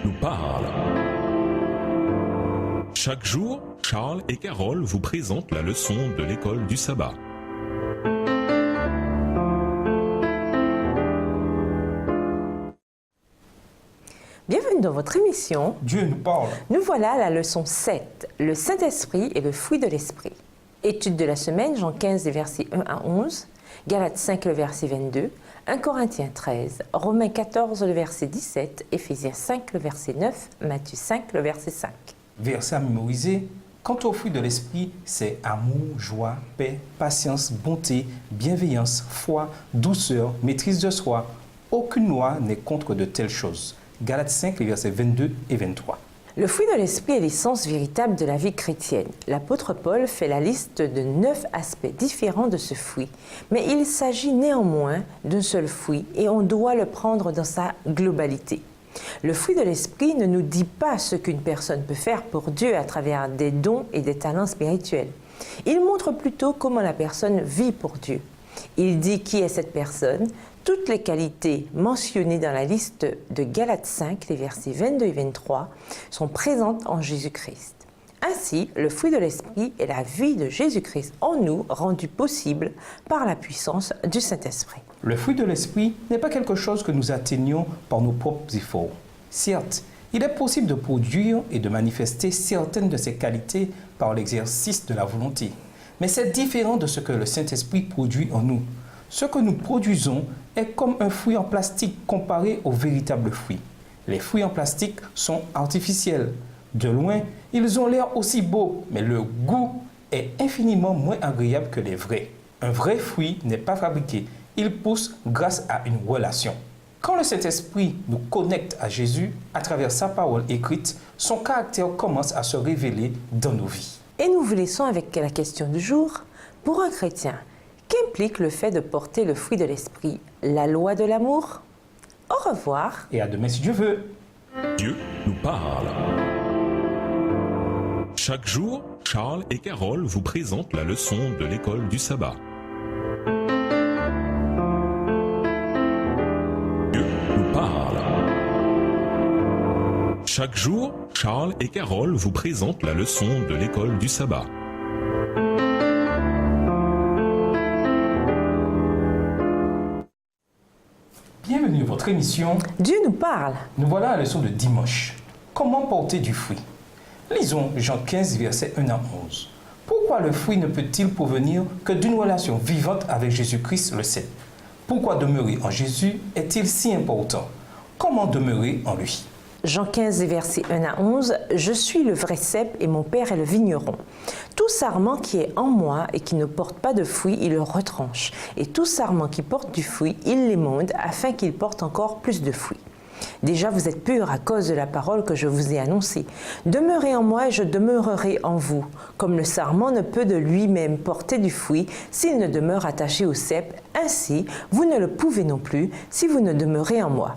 nous parle. Chaque jour, Charles et Carole vous présentent la leçon de l'école du sabbat. Bienvenue dans votre émission. Dieu nous parle. Nous voilà à la leçon 7, le Saint-Esprit et le fruit de l'Esprit. Étude de la semaine, Jean 15, les versets 1 à 11, Galates 5, le verset 22, 1 Corinthiens 13, Romains 14, le verset 17, Éphésiens 5, le verset 9, Matthieu 5, le verset 5. Verset à mémoriser. Quant au fruit de l'esprit, c'est amour, joie, paix, patience, bonté, bienveillance, foi, douceur, maîtrise de soi. Aucune loi n'est contre de telles choses. Galates 5, les versets 22 et 23. Le fruit de l'Esprit est l'essence véritable de la vie chrétienne. L'apôtre Paul fait la liste de 9 aspects différents de ce fruit. Mais il s'agit néanmoins d'un seul fruit et on doit le prendre dans sa globalité. Le fruit de l'Esprit ne nous dit pas ce qu'une personne peut faire pour Dieu à travers des dons et des talents spirituels. Il montre plutôt comment la personne vit pour Dieu. Il dit qui est cette personne. Toutes les qualités mentionnées dans la liste de Galates 5, les versets 22 et 23, sont présentes en Jésus-Christ. Ainsi, le fruit de l'Esprit est la vie de Jésus-Christ en nous, rendue possible par la puissance du Saint-Esprit. Le fruit de l'esprit n'est pas quelque chose que nous atteignons par nos propres efforts. Certes, il est possible de produire et de manifester certaines de ces qualités par l'exercice de la volonté. Mais c'est différent de ce que le Saint-Esprit produit en nous. Ce que nous produisons est comme un fruit en plastique comparé aux véritables fruits. Les fruits en plastique sont artificiels. De loin, ils ont l'air aussi beaux, mais le goût est infiniment moins agréable que les vrais. Un vrai fruit n'est pas fabriqué, il pousse grâce à une relation. Quand le Saint-Esprit nous connecte à Jésus, à travers sa parole écrite, son caractère commence à se révéler dans nos vies. Et nous vous laissons avec la question du jour. Pour un chrétien, qu'implique le fait de porter le fruit de l'Esprit, la loi de l'amour? Au revoir. Et à demain si Dieu veut. Dieu nous parle. Chaque jour, Charles et Carole vous présentent la leçon de l'école du sabbat. Dieu nous parle. Chaque jour, Charles et Carole vous présentent la leçon de l'école du sabbat. Bienvenue à votre émission. Dieu nous parle. Nous voilà à la leçon de dimanche. Comment porter du fruit? Lisons Jean 15, versets 1 à 11. Pourquoi le fruit ne peut-il provenir que d'une relation vivante avec Jésus-Christ le cep? Pourquoi demeurer en Jésus est-il si important? Comment demeurer en lui? Jean 15, versets 1 à 11, « Je suis le vrai cep et mon Père est le vigneron. Tout sarment qui est en moi et qui ne porte pas de fruit, il le retranche. Et tout sarment qui porte du fruit, il l'émonde afin qu'il porte encore plus de fruits. Déjà vous êtes purs à cause de la parole que je vous ai annoncée. Demeurez en moi et je demeurerai en vous. Comme le sarment ne peut de lui-même porter du fruit s'il ne demeure attaché au cep, ainsi vous ne le pouvez non plus si vous ne demeurez en moi.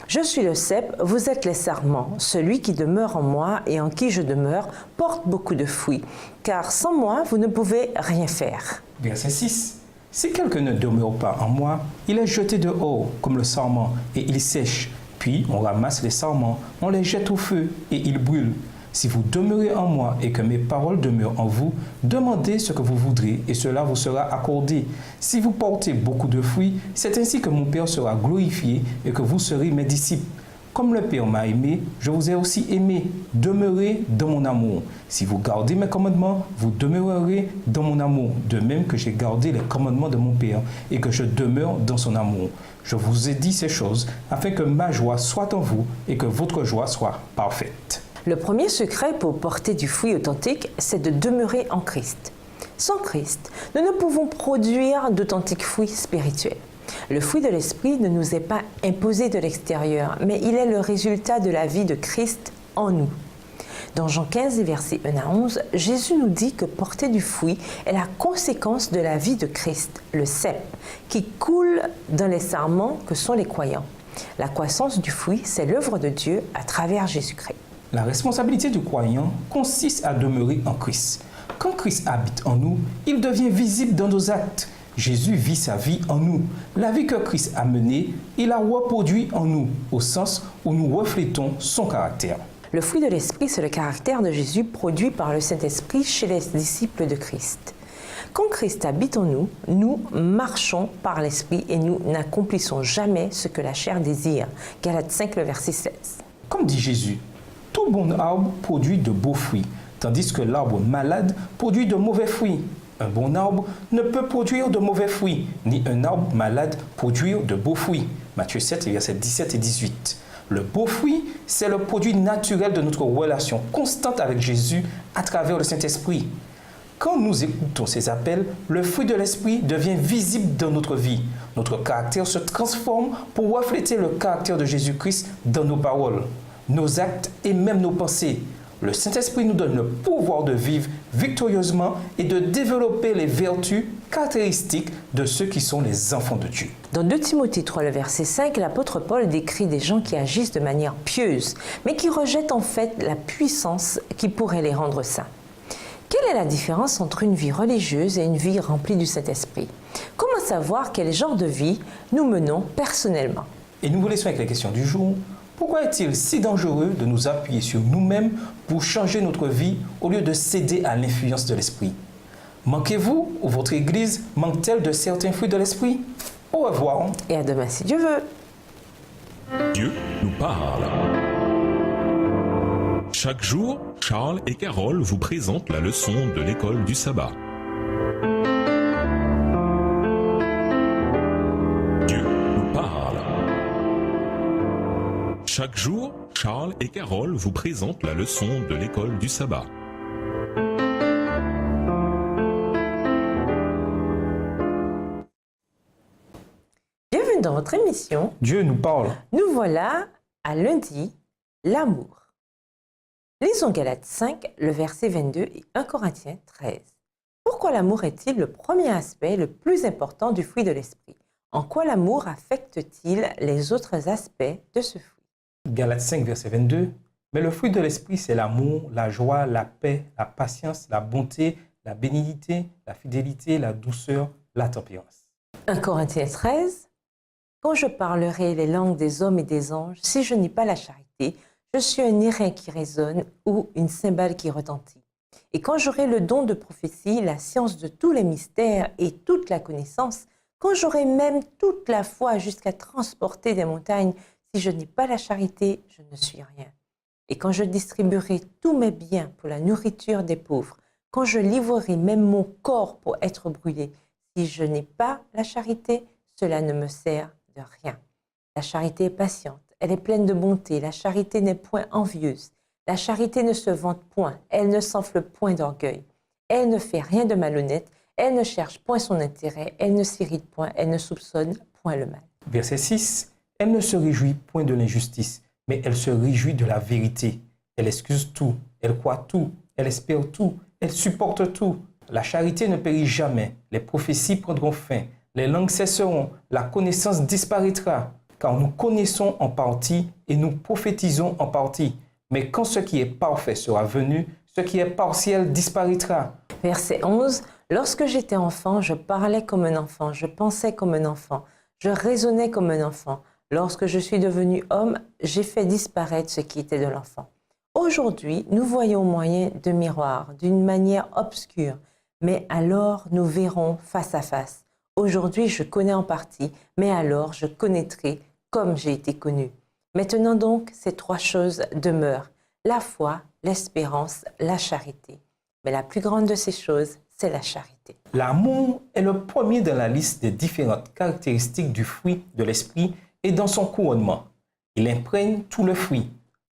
Je suis le cep, vous êtes les sarments. Celui qui demeure en moi et en qui je demeure porte beaucoup de fruits, car sans moi, vous ne pouvez rien faire. » Verset 6. Si quelqu'un ne demeure pas en moi, il est jeté dehors comme le sarment et il sèche. Puis on ramasse les sarments, on les jette au feu et ils brûlent. Si vous demeurez en moi et que mes paroles demeurent en vous, demandez ce que vous voudrez et cela vous sera accordé. Si vous portez beaucoup de fruits, c'est ainsi que mon Père sera glorifié et que vous serez mes disciples. Comme le Père m'a aimé, je vous ai aussi aimé. Demeurez dans mon amour. Si vous gardez mes commandements, vous demeurerez dans mon amour, de même que j'ai gardé les commandements de mon Père et que je demeure dans son amour. Je vous ai dit ces choses afin que ma joie soit en vous et que votre joie soit parfaite. Le premier secret pour porter du fruit authentique, c'est de demeurer en Christ. Sans Christ, nous ne pouvons produire d'authentiques fruits spirituels. Le fruit de l'Esprit ne nous est pas imposé de l'extérieur, mais il est le résultat de la vie de Christ en nous. Dans Jean 15, versets 1 à 11, Jésus nous dit que porter du fruit est la conséquence de la vie de Christ, le cep, qui coule dans les sarments que sont les croyants. La croissance du fruit, c'est l'œuvre de Dieu à travers Jésus-Christ. La responsabilité du croyant consiste à demeurer en Christ. Quand Christ habite en nous, il devient visible dans nos actes. Jésus vit sa vie en nous. La vie que Christ a menée, il la reproduit en nous, au sens où nous reflétons son caractère. Le fruit de l'Esprit, c'est le caractère de Jésus produit par le Saint-Esprit chez les disciples de Christ. Quand Christ habite en nous, nous marchons par l'Esprit et nous n'accomplissons jamais ce que la chair désire. Galates 5, le verset 16. Comme dit Jésus, tout bon arbre produit de beaux fruits, tandis que l'arbre malade produit de mauvais fruits. Un bon arbre ne peut produire de mauvais fruits, ni un arbre malade produire de beaux fruits. Matthieu 7, versets 17 et 18. Le beau fruit, c'est le produit naturel de notre relation constante avec Jésus à travers le Saint-Esprit. Quand nous écoutons ces appels, le fruit de l'Esprit devient visible dans notre vie. Notre caractère se transforme pour refléter le caractère de Jésus-Christ dans nos paroles, nos actes et même nos pensées. Le Saint-Esprit nous donne le pouvoir de vivre victorieusement et de développer les vertus caractéristiques de ceux qui sont les enfants de Dieu. Dans 2 Timothée 3, le verset 5, l'apôtre Paul décrit des gens qui agissent de manière pieuse, mais qui rejettent en fait la puissance qui pourrait les rendre saints. Quelle est la différence entre une vie religieuse et une vie remplie du Saint-Esprit? Comment savoir quel genre de vie nous menons personnellement? Et nous vous laissons avec la question du jour. Pourquoi est-il si dangereux de nous appuyer sur nous-mêmes pour changer notre vie au lieu de céder à l'influence de l'Esprit? Manquez-vous ou votre Église manque-t-elle de certains fruits de l'Esprit? Au revoir. Et à demain si Dieu veut. Dieu nous parle. Chaque jour, Charles et Carole vous présentent la leçon de l'école du sabbat. Dieu nous parle. Chaque jour, Charles et Carole vous présentent la leçon de l'école du sabbat. Bienvenue dans votre émission. Dieu nous parle. Nous voilà à lundi, l'amour. Lisons Galates 5, le verset 22 et 1 Corinthiens 13. Pourquoi l'amour est-il le premier aspect le plus important du fruit de l'esprit? En quoi l'amour affecte-t-il les autres aspects de ce fruit? Galates 5, verset 22. Mais le fruit de l'esprit, c'est l'amour, la joie, la paix, la patience, la bonté, la bénignité, la fidélité, la douceur, la tempérance. 1 Corinthiens 13. Quand je parlerai les langues des hommes et des anges, si je n'ai pas la charité, je suis un airain qui résonne ou une cymbale qui retentit. Et quand j'aurai le don de prophétie, la science de tous les mystères et toute la connaissance, quand j'aurai même toute la foi jusqu'à transporter des montagnes, si je n'ai pas la charité, je ne suis rien. Et quand je distribuerai tous mes biens pour la nourriture des pauvres, quand je livrerai même mon corps pour être brûlé, si je n'ai pas la charité, cela ne me sert de rien. La charité est patiente, elle est pleine de bonté, la charité n'est point envieuse, la charité ne se vante point, elle ne s'enfle point d'orgueil, elle ne fait rien de malhonnête, elle ne cherche point son intérêt, elle ne s'irrite point, elle ne soupçonne point le mal. Verset 6. Elle ne se réjouit point de l'injustice, mais elle se réjouit de la vérité. Elle excuse tout, elle croit tout, elle espère tout, elle supporte tout. La charité ne périt jamais, les prophéties prendront fin, les langues cesseront, la connaissance disparaîtra, car nous connaissons en partie et nous prophétisons en partie. Mais quand ce qui est parfait sera venu, ce qui est partiel disparaîtra. Verset 11. Lorsque j'étais enfant, je parlais comme un enfant, je pensais comme un enfant, je raisonnais comme un enfant. Lorsque je suis devenu homme, j'ai fait disparaître ce qui était de l'enfant. Aujourd'hui, nous voyons au moyen de miroirs, d'une manière obscure, mais alors nous verrons face à face. Aujourd'hui, je connais en partie, mais alors je connaîtrai comme j'ai été connu. Maintenant donc, ces trois choses demeurent, la foi, l'espérance, la charité. Mais la plus grande de ces choses, c'est la charité. L'amour est le premier dans la liste des différentes caractéristiques du fruit de l'esprit et dans son couronnement. Il imprègne tout le fruit.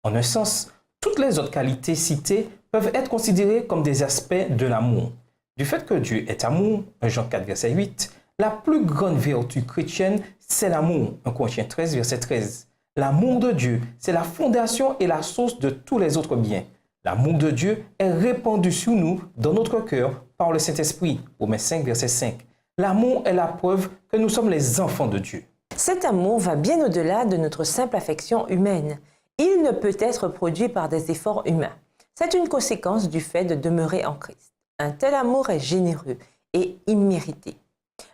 En un sens, toutes les autres qualités citées peuvent être considérées comme des aspects de l'amour. Du fait que Dieu est amour, 1 Jean 4, verset 8, la plus grande vertu chrétienne, c'est l'amour, 1 Corinthiens 13, verset 13. L'amour de Dieu, c'est la fondation et la source de tous les autres biens. L'amour de Dieu est répandu sur nous, dans notre cœur, par le Saint-Esprit, Romains 5, verset 5. L'amour est la preuve que nous sommes les enfants de Dieu. Cet amour va bien au-delà de notre simple affection humaine. Il ne peut être produit par des efforts humains. C'est une conséquence du fait de demeurer en Christ. Un tel amour est généreux et immérité.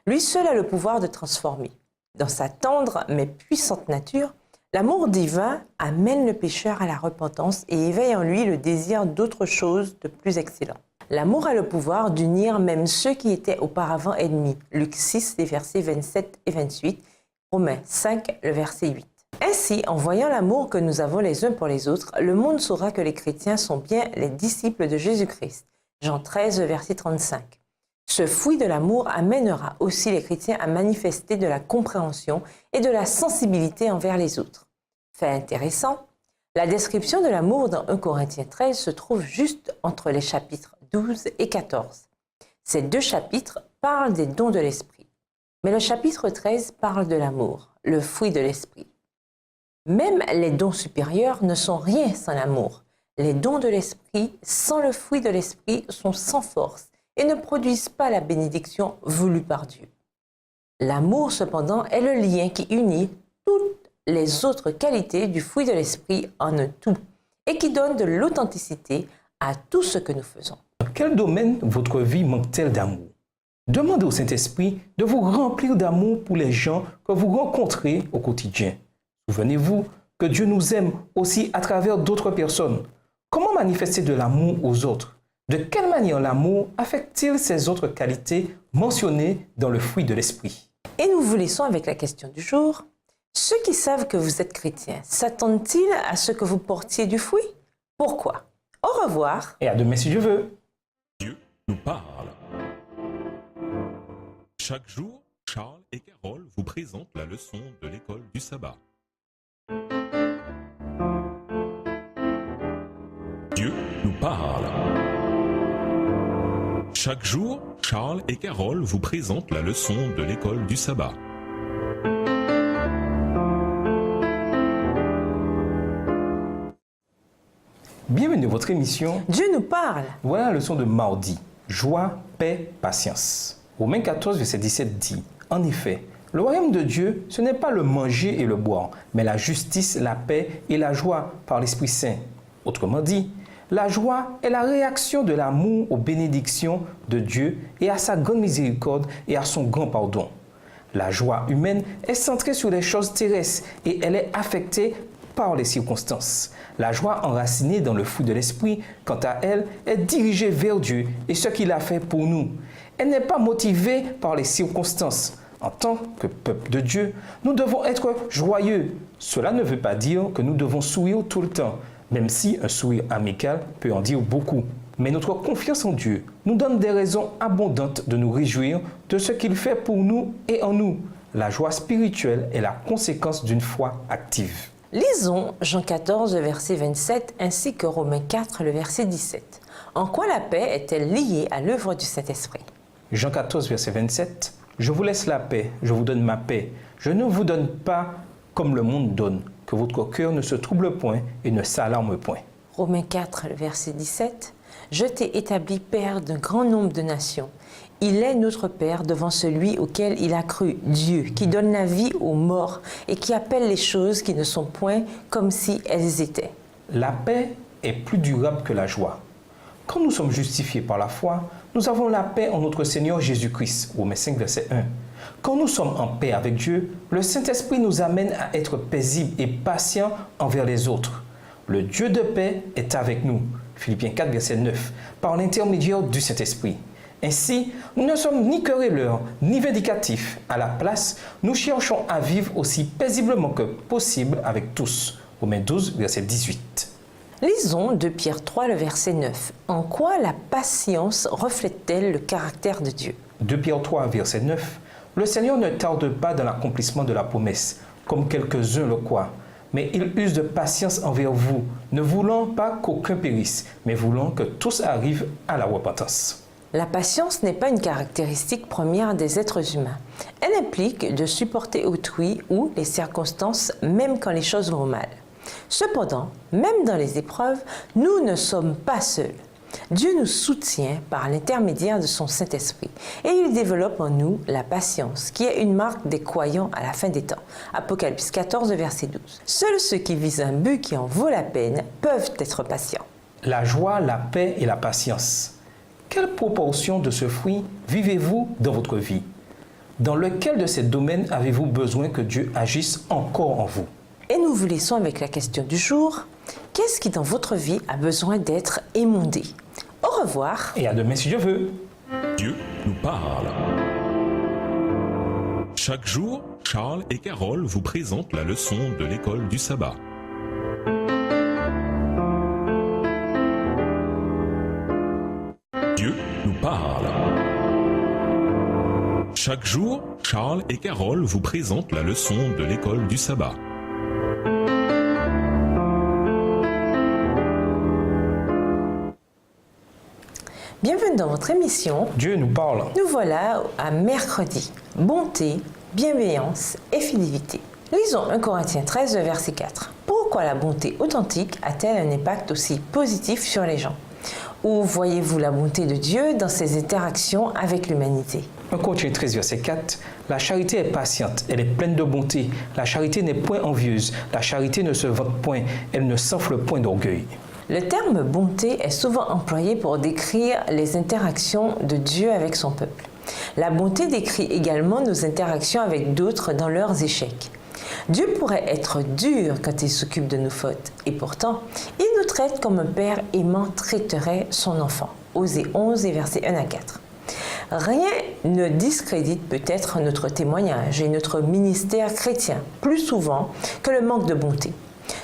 Lui seul a le pouvoir de transformer. Dans sa tendre mais puissante nature, l'amour divin amène le pécheur à la repentance et éveille en lui le désir d'autre chose de plus excellent. L'amour a le pouvoir d'unir même ceux qui étaient auparavant ennemis. Luc 6, les versets 27 et 28, Romains 5, le verset 8. Ainsi, en voyant l'amour que nous avons les uns pour les autres, le monde saura que les chrétiens sont bien les disciples de Jésus-Christ. Jean 13, verset 35. Ce fruit de l'amour amènera aussi les chrétiens à manifester de la compréhension et de la sensibilité envers les autres. Fait intéressant, la description de l'amour dans 1 Corinthiens 13 se trouve juste entre les chapitres 12 et 14. Ces deux chapitres parlent des dons de l'esprit. Mais le chapitre 13 parle de l'amour, le fruit de l'esprit. Même les dons supérieurs ne sont rien sans l'amour. Les dons de l'esprit, sans le fruit de l'esprit, sont sans force et ne produisent pas la bénédiction voulue par Dieu. L'amour, cependant, est le lien qui unit toutes les autres qualités du fruit de l'esprit en un tout et qui donne de l'authenticité à tout ce que nous faisons. Dans quel domaine votre vie manque-t-elle d'amour? Demandez au Saint-Esprit de vous remplir d'amour pour les gens que vous rencontrez au quotidien. Souvenez-vous que Dieu nous aime aussi à travers d'autres personnes. Comment manifester de l'amour aux autres? De quelle manière l'amour affecte-t-il ces autres qualités mentionnées dans le fruit de l'esprit? Et nous vous laissons avec la question du jour. Ceux qui savent que vous êtes chrétien, s'attendent-ils à ce que vous portiez du fruit? Pourquoi? Au revoir. Et à demain si Dieu veut. Dieu nous parle. Chaque jour, Charles et Carole vous présentent la leçon de l'école du sabbat. Dieu nous parle. Chaque jour, Charles et Carole vous présentent la leçon de l'école du sabbat. Bienvenue à votre émission. Dieu nous parle. Voilà la leçon de mardi. Joie, paix, patience. Romains 14, verset 17 dit, en effet, le royaume de Dieu, ce n'est pas le manger et le boire, mais la justice, la paix et la joie par l'Esprit Saint. Autrement dit, la joie est la réaction de l'amour aux bénédictions de Dieu et à sa grande miséricorde et à son grand pardon. La joie humaine est centrée sur les choses terrestres et elle est affectée par les circonstances. La joie enracinée dans le fruit de l'esprit, quant à elle, est dirigée vers Dieu et ce qu'il a fait pour nous. Elle n'est pas motivée par les circonstances. En tant que peuple de Dieu, nous devons être joyeux. Cela ne veut pas dire que nous devons sourire tout le temps, même si un sourire amical peut en dire beaucoup. Mais notre confiance en Dieu nous donne des raisons abondantes de nous réjouir de ce qu'il fait pour nous et en nous. La joie spirituelle est la conséquence d'une foi active. Lisons Jean 14, verset 27, ainsi que Romains 4, le verset 17. En quoi la paix est-elle liée à l'œuvre du Saint-Esprit? Jean 14, verset 27. Je vous laisse la paix, je vous donne ma paix. Je ne vous donne pas comme le monde donne, que votre cœur ne se trouble point et ne s'alarme point. Romains 4, le verset 17. Je t'ai établi Père d'un grand nombre de nations. Il est notre Père devant celui auquel il a cru, Dieu, qui donne la vie aux morts et qui appelle les choses qui ne sont point comme si elles étaient. La paix est plus durable que la joie. Quand nous sommes justifiés par la foi, nous avons la paix en notre Seigneur Jésus-Christ. Romains 5, verset 1. Quand nous sommes en paix avec Dieu, le Saint-Esprit nous amène à être paisibles et patients envers les autres. Le Dieu de paix est avec nous. Philippiens 4, verset 9, par l'intermédiaire du Saint-Esprit. Ainsi, nous ne sommes ni querelleurs, ni vindicatifs. À la place, nous cherchons à vivre aussi paisiblement que possible avec tous. Romains 12, verset 18. Lisons 2 Pierre 3, le verset 9. En quoi la patience reflète-t-elle le caractère de Dieu? 2 Pierre 3, verset 9. Le Seigneur ne tarde pas dans l'accomplissement de la promesse, comme quelques-uns le croient, mais il use de patience envers vous, ne voulant pas qu'aucun périsse, mais voulant que tous arrivent à la repentance. La patience n'est pas une caractéristique première des êtres humains. Elle implique de supporter autrui ou les circonstances, même quand les choses vont mal. Cependant, même dans les épreuves, nous ne sommes pas seuls. Dieu nous soutient par l'intermédiaire de son Saint-Esprit et il développe en nous la patience, qui est une marque des croyants à la fin des temps. Apocalypse 14, verset 12. Seuls ceux qui visent un but qui en vaut la peine peuvent être patients. La joie, la paix et la patience. Quelle proportion de ce fruit vivez-vous dans votre vie? Dans lequel de ces domaines avez-vous besoin que Dieu agisse encore en vous? Et nous vous laissons avec la question du jour. Qu'est-ce qui dans votre vie a besoin d'être émondé? Au revoir. Et à demain si Dieu veut. Dieu nous parle. Chaque jour, Charles et Carole vous présentent la leçon de l'école du sabbat. Dieu nous parle. Chaque jour, Charles et Carole vous présentent la leçon de l'école du sabbat. Bienvenue dans votre émission. Dieu nous parle. Nous voilà à mercredi. Bonté, bienveillance et fidélité. Lisons 1 Corinthiens 13, verset 4. Pourquoi la bonté authentique a-t-elle un impact aussi positif sur les gens? Où voyez-vous la bonté de Dieu dans ses interactions avec l'humanité? 1 Corinthiens 13, verset 4. La charité est patiente, elle est pleine de bonté. La charité n'est point envieuse. La charité ne se vante point, elle ne s'enfle point d'orgueil. Le terme bonté est souvent employé pour décrire les interactions de Dieu avec son peuple. La bonté décrit également nos interactions avec d'autres dans leurs échecs. Dieu pourrait être dur quand il s'occupe de nos fautes, et pourtant, il nous traite comme un père aimant traiterait son enfant. Osée 11 et versets 1 à 4. Rien ne discrédite peut-être notre témoignage et notre ministère chrétien plus souvent que le manque de bonté.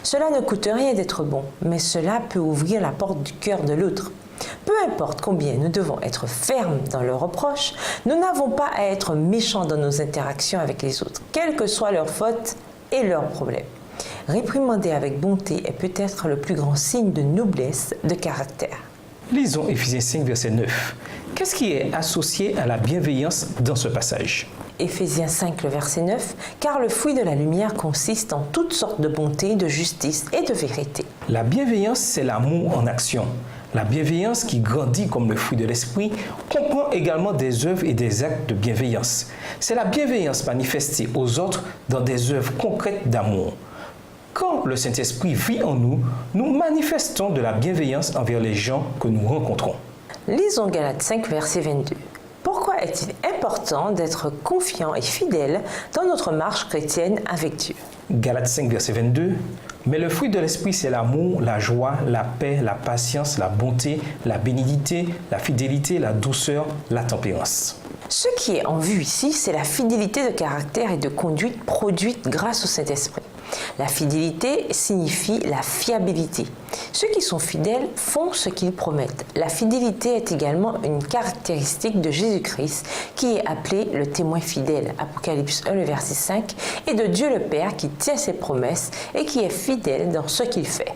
Cela ne coûte rien d'être bon, mais cela peut ouvrir la porte du cœur de l'autre. Peu importe combien nous devons être fermes dans leurs reproches, nous n'avons pas à être méchants dans nos interactions avec les autres, quelles que soient leurs fautes et leurs problèmes. Réprimander avec bonté est peut-être le plus grand signe de noblesse de caractère. Lisons Éphésiens 5, verset 9. Qu'est-ce qui est associé à la bienveillance dans ce passage? Éphésiens 5, le verset 9, « Car le fruit de la lumière consiste en toutes sortes de bonté, de justice et de vérité. » La bienveillance, c'est l'amour en action. La bienveillance qui grandit comme le fruit de l'esprit comprend également des œuvres et des actes de bienveillance. C'est la bienveillance manifestée aux autres dans des œuvres concrètes d'amour. Quand le Saint-Esprit vit en nous, nous manifestons de la bienveillance envers les gens que nous rencontrons. Lisons Galates 5, verset 22. Pourquoi est-il important d'être confiant et fidèle dans notre marche chrétienne avec Dieu? Galates 5, verset 22. Mais le fruit de l'esprit, c'est l'amour, la joie, la paix, la patience, la bonté, la bénignité, la fidélité, la douceur, la tempérance. Ce qui est en vue ici, c'est la fidélité de caractère et de conduite produite grâce au Saint-Esprit. La fidélité signifie la fiabilité. Ceux qui sont fidèles font ce qu'ils promettent. La fidélité est également une caractéristique de Jésus-Christ qui est appelé le témoin fidèle, Apocalypse 1, le verset 5, et de Dieu le Père qui tient ses promesses et qui est fidèle dans ce qu'il fait.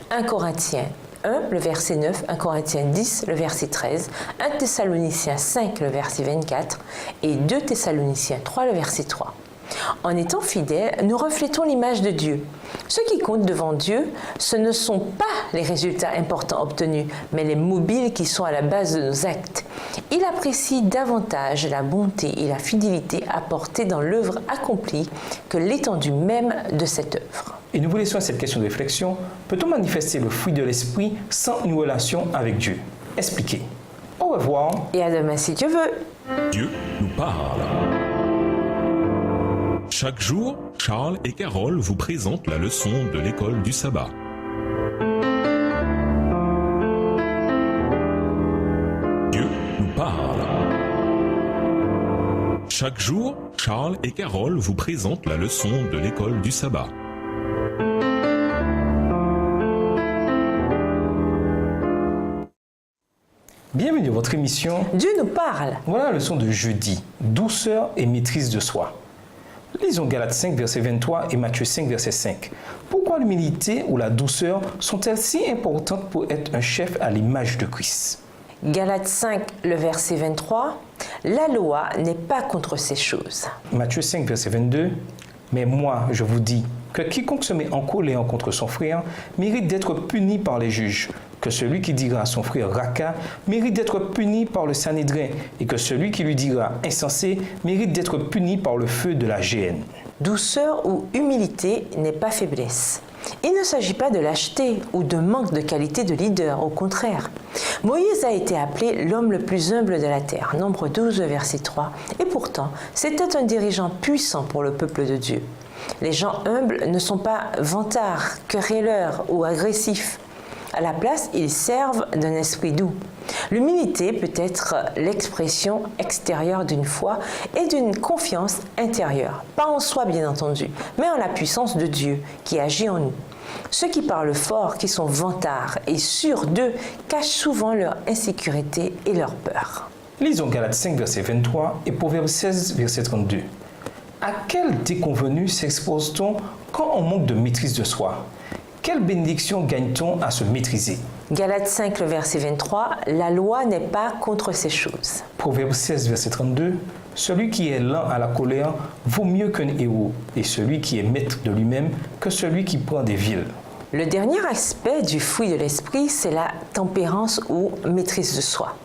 1 Corinthiens 1, le verset 9, 1 Corinthiens 10, le verset 13, 1 Thessaloniciens 5, le verset 24 et 2 Thessaloniciens 3, le verset 3. En étant fidèles, nous reflétons l'image de Dieu. Ce qui compte devant Dieu, ce ne sont pas les résultats importants obtenus, mais les mobiles qui sont à la base de nos actes. Il apprécie davantage la bonté et la fidélité apportées dans l'œuvre accomplie que l'étendue même de cette œuvre. Et nous vous laissons à cette question de réflexion. Peut-on manifester le fruit de l'esprit sans une relation avec Dieu? Expliquez. Au revoir. Et à demain si Dieu veut. Dieu nous parle. Chaque jour, Charles et Carole vous présentent la leçon de l'école du sabbat. Dieu nous parle. Chaque jour, Charles et Carole vous présentent la leçon de l'école du sabbat. Bienvenue dans votre émission. Dieu nous parle. Voilà la leçon de jeudi. Douceur et maîtrise de soi. Lisons Galates 5, verset 23 et Matthieu 5, verset 5. Pourquoi l'humilité ou la douceur sont-elles si importantes pour être un chef à l'image de Christ? Galates 5, le verset 23. La loi n'est pas contre ces choses. Matthieu 5, verset 22. Mais moi, je vous dis que quiconque se met en colère contre son frère mérite d'être puni par les juges, que celui qui dira à son frère raca mérite d'être puni par le Sanhédrin, et que celui qui lui dira insensé mérite d'être puni par le feu de la géhenne. Douceur ou humilité n'est pas faiblesse. Il ne s'agit pas de lâcheté ou de manque de qualité de leader, au contraire. Moïse a été appelé l'homme le plus humble de la terre, Nombre 12, verset 3, et pourtant, c'était un dirigeant puissant pour le peuple de Dieu. Les gens humbles ne sont pas vantards, querelleurs ou agressifs. À la place, ils servent d'un esprit doux. L'humilité peut être l'expression extérieure d'une foi et d'une confiance intérieure. Pas en soi, bien entendu, mais en la puissance de Dieu qui agit en nous. Ceux qui parlent fort, qui sont vantards et sûrs d'eux, cachent souvent leur insécurité et leur peur. Lisons Galates 5, verset 23 et Proverbe 16, verset 32. À quelle déconvenue s'expose-t-on quand on manque de maîtrise de soi? Quelle bénédiction gagne-t-on à se maîtriser? Galates 5, le verset 23, la loi n'est pas contre ces choses. Proverbe 16, verset 32, celui qui est lent à la colère vaut mieux qu'un héros, et celui qui est maître de lui-même que celui qui prend des villes. Le dernier aspect du fruit de l'esprit, c'est la tempérance ou maîtrise de soi.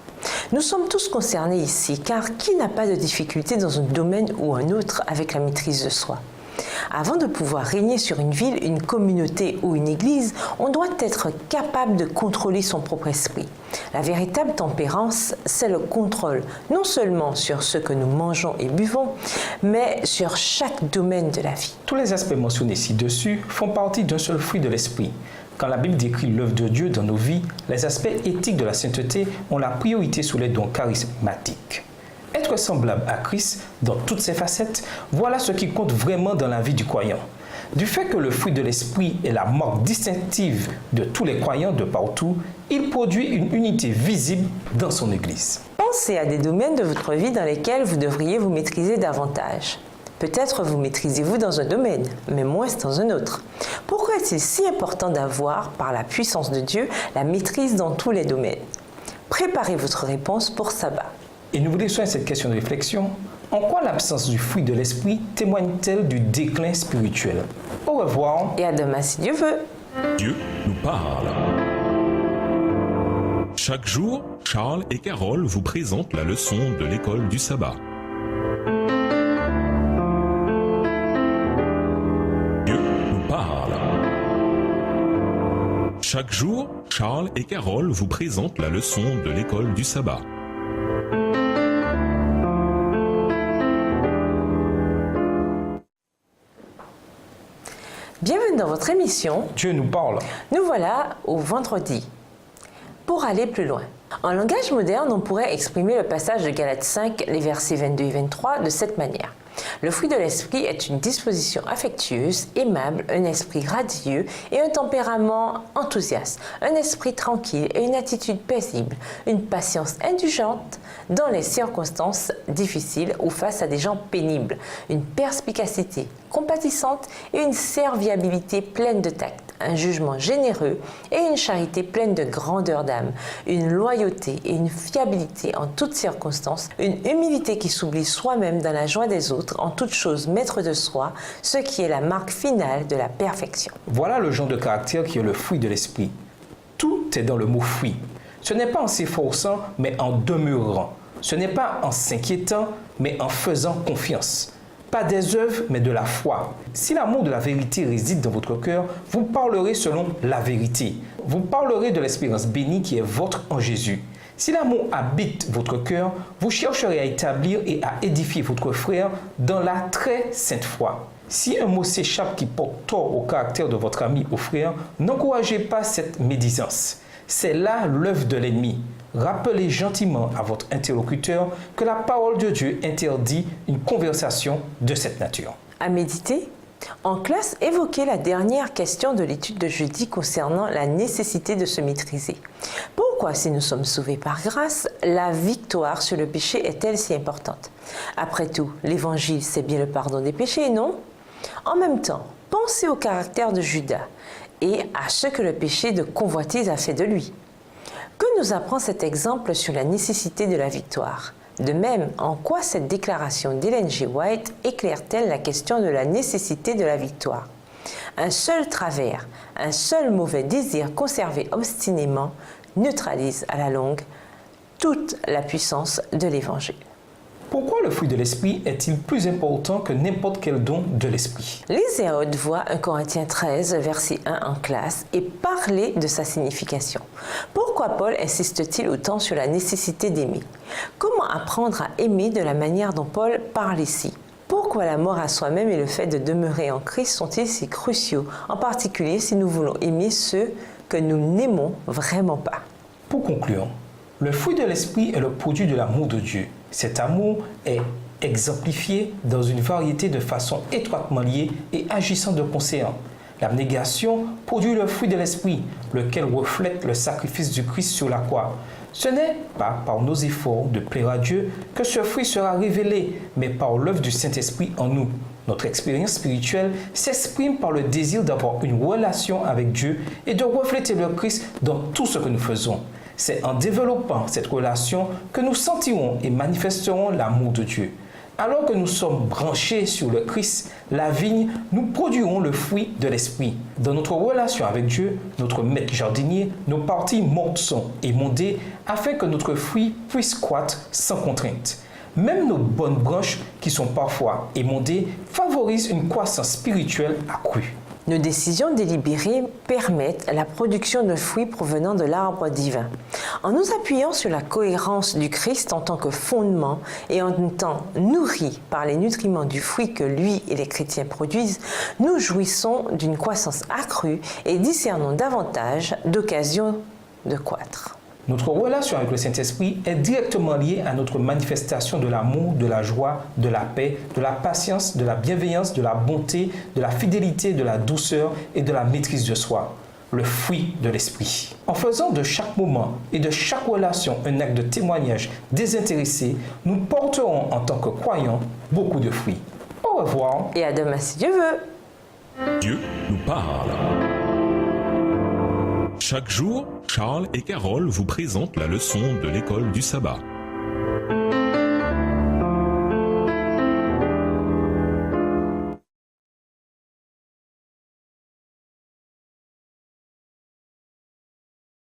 Nous sommes tous concernés ici, car qui n'a pas de difficulté dans un domaine ou un autre avec la maîtrise de soi? Avant de pouvoir régner sur une ville, une communauté ou une église, on doit être capable de contrôler son propre esprit. La véritable tempérance, c'est le contrôle, non seulement sur ce que nous mangeons et buvons, mais sur chaque domaine de la vie. Tous les aspects mentionnés ci-dessus font partie d'un seul fruit de l'esprit. Quand la Bible décrit l'œuvre de Dieu dans nos vies, les aspects éthiques de la sainteté ont la priorité sur les dons charismatiques. Être semblable à Christ dans toutes ses facettes, voilà ce qui compte vraiment dans la vie du croyant. Du fait que le fruit de l'esprit est la marque distinctive de tous les croyants de partout, il produit une unité visible dans son Église. Pensez à des domaines de votre vie dans lesquels vous devriez vous maîtriser davantage. Peut-être vous maîtrisez-vous dans un domaine, mais moins dans un autre. Pourquoi est-il si important d'avoir, par la puissance de Dieu, la maîtrise dans tous les domaines? Préparez votre réponse pour sabbat. Et nous vous laissons à cette question de réflexion. En quoi l'absence du fruit de l'esprit témoigne-t-elle du déclin spirituel? Au revoir. Et à demain si Dieu veut. Dieu nous parle. Chaque jour, Charles et Carole vous présentent la leçon de l'école du sabbat. Dieu nous parle. Chaque jour, Charles et Carole vous présentent la leçon de l'école du sabbat. Bienvenue dans votre émission. Dieu nous parle. Nous voilà au vendredi. Pour aller plus loin. En langage moderne, on pourrait exprimer le passage de Galates 5, les versets 22 et 23 de cette manière. Le fruit de l'esprit est une disposition affectueuse, aimable, un esprit radieux et un tempérament enthousiaste, un esprit tranquille et une attitude paisible, une patience indulgente dans les circonstances difficiles ou face à des gens pénibles, une perspicacité compatissante et une serviabilité pleine de tact, un jugement généreux et une charité pleine de grandeur d'âme, une loyauté et une fiabilité en toutes circonstances, une humilité qui s'oublie soi-même dans la joie des autres, en toute chose maître de soi, ce qui est la marque finale de la perfection. Voilà le genre de caractère qui est le fruit de l'esprit. Tout est dans le mot fruit. Ce n'est pas en s'efforçant, mais en demeurant. Ce n'est pas en s'inquiétant, mais en faisant confiance. Pas des œuvres, mais de la foi. Si l'amour de la vérité réside dans votre cœur, vous parlerez selon la vérité. Vous parlerez de l'espérance bénie qui est votre en Jésus. Si l'amour habite votre cœur, vous chercherez à établir et à édifier votre frère dans la très sainte foi. Si un mot s'échappe qui porte tort au caractère de votre ami ou frère, n'encouragez pas cette médisance. C'est là l'œuvre de l'ennemi. Rappelez gentiment à votre interlocuteur que la parole de Dieu interdit une conversation de cette nature. À méditer. En classe, évoquez la dernière question de l'étude de jeudi concernant la nécessité de se maîtriser. Pourquoi, si nous sommes sauvés par grâce, la victoire sur le péché est-elle si importante? Après tout, l'évangile, c'est bien le pardon des péchés, non? En même temps, pensez au caractère de Judas et à ce que le péché de convoitise a fait de lui. Que nous apprend cet exemple sur la nécessité de la victoire? De même, en quoi cette déclaration d'Ellen G. White éclaire-t-elle la question de la nécessité de la victoire? Un seul travers, un seul mauvais désir conservé obstinément neutralise à la longue toute la puissance de l'Évangile. Pourquoi le fruit de l'esprit est-il plus important que n'importe quel don de l'esprit? Lisez à haute voix 1 Corinthiens 13, verset 1 en classe et parlez de sa signification. Pourquoi Paul insiste-t-il autant sur la nécessité d'aimer? Comment apprendre à aimer de la manière dont Paul parle ici? Pourquoi la mort à soi-même et le fait de demeurer en Christ sont-ils si cruciaux, en particulier si nous voulons aimer ceux que nous n'aimons vraiment pas? Pour conclure, le fruit de l'esprit est le produit de l'amour de Dieu. Cet amour est exemplifié dans une variété de façons étroitement liées et agissant de concert. L'abnégation produit le fruit de l'esprit, lequel reflète le sacrifice du Christ sur la croix. Ce n'est pas par nos efforts de plaire à Dieu que ce fruit sera révélé, mais par l'œuvre du Saint-Esprit en nous. Notre expérience spirituelle s'exprime par le désir d'avoir une relation avec Dieu et de refléter le Christ dans tout ce que nous faisons. C'est en développant cette relation que nous sentirons et manifesterons l'amour de Dieu. Alors que nous sommes branchés sur le Christ, la vigne, nous produirons le fruit de l'esprit. Dans notre relation avec Dieu, notre maître jardinier, nos parties mortes sont émondées afin que notre fruit puisse croître sans contrainte. Même nos bonnes branches, qui sont parfois émondées, favorisent une croissance spirituelle accrue. Nos décisions délibérées permettent la production de fruits provenant de l'arbre divin. En nous appuyant sur la cohérence du Christ en tant que fondement et en étant nourris par les nutriments du fruit que lui et les chrétiens produisent, nous jouissons d'une croissance accrue et discernons davantage d'occasions de croître. Notre relation avec le Saint-Esprit est directement liée à notre manifestation de l'amour, de la joie, de la paix, de la patience, de la bienveillance, de la bonté, de la fidélité, de la douceur et de la maîtrise de soi, le fruit de l'Esprit. En faisant de chaque moment et de chaque relation un acte de témoignage désintéressé, nous porterons en tant que croyants beaucoup de fruits. Au revoir. Et à demain si Dieu veut. Dieu nous parle. Chaque jour, Charles et Carole vous présentent la leçon de l'école du sabbat.